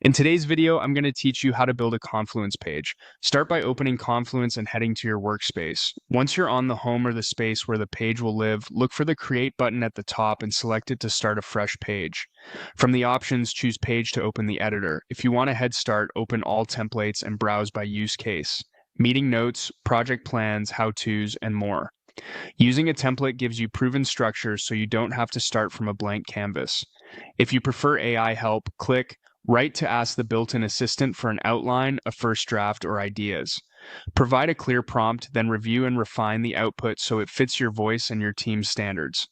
In today's video, I'm going to teach you how to build a Confluence page. Start by opening Confluence and heading to your workspace. Once you're on the home or the space where the page will live, look for the Create button at the top and select it to start a fresh page. From the options, choose Page to open the editor. If you want a head start, open All Templates and browse by use case. Meeting notes, project plans, how-tos, and more. Using a template gives you proven structure so you don't have to start from a blank canvas. If you prefer AI help, click Write to ask the built-in assistant for an outline, a first draft, or ideas. Provide a clear prompt, then review and refine the output so it fits your voice and your team's standards.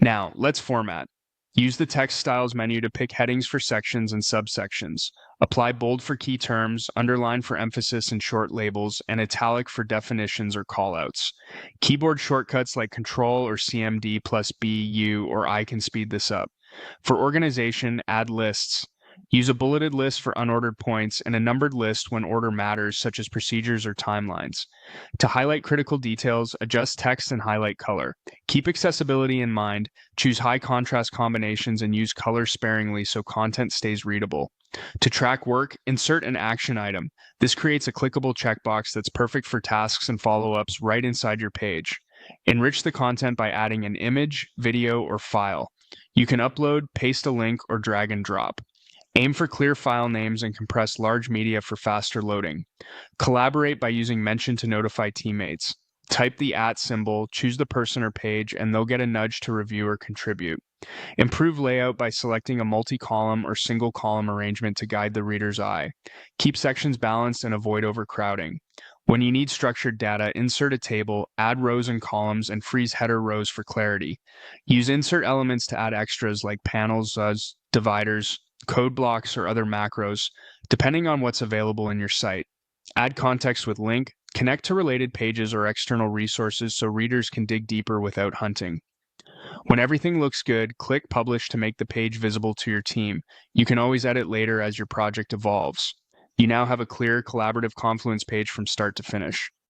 Now, let's format. Use the text styles menu to pick headings for sections and subsections. Apply bold for key terms, underline for emphasis and short labels, and italic for definitions or callouts. Keyboard shortcuts like Control or CMD plus B, U, or I can speed this up. For organization, add lists. Use a bulleted list for unordered points and a numbered list when order matters, such as procedures or timelines. To highlight critical details, adjust text and highlight color. Keep accessibility in mind, choose high contrast combinations and use color sparingly so content stays readable. To track work, insert an action item. This creates a clickable checkbox that's perfect for tasks and follow-ups right inside your page. Enrich the content by adding an image, video, or file. You can upload, paste a link, or drag and drop. Aim for clear file names and compress large media for faster loading. Collaborate by using mention to notify teammates. Type the @ symbol, choose the person or page, and they'll get a nudge to review or contribute. Improve layout by selecting a multi-column or single-column arrangement to guide the reader's eye. Keep sections balanced and avoid overcrowding. When you need structured data, insert a table, add rows and columns, and freeze header rows for clarity. Use insert elements to add extras like panels, dividers, code blocks, or other macros, depending on what's available in your site. Add context with link, connect to related pages or external resources so readers can dig deeper without hunting. When everything looks good, click Publish to make the page visible to your team. You can always edit later as your project evolves. You now have a clear, collaborative Confluence page from start to finish.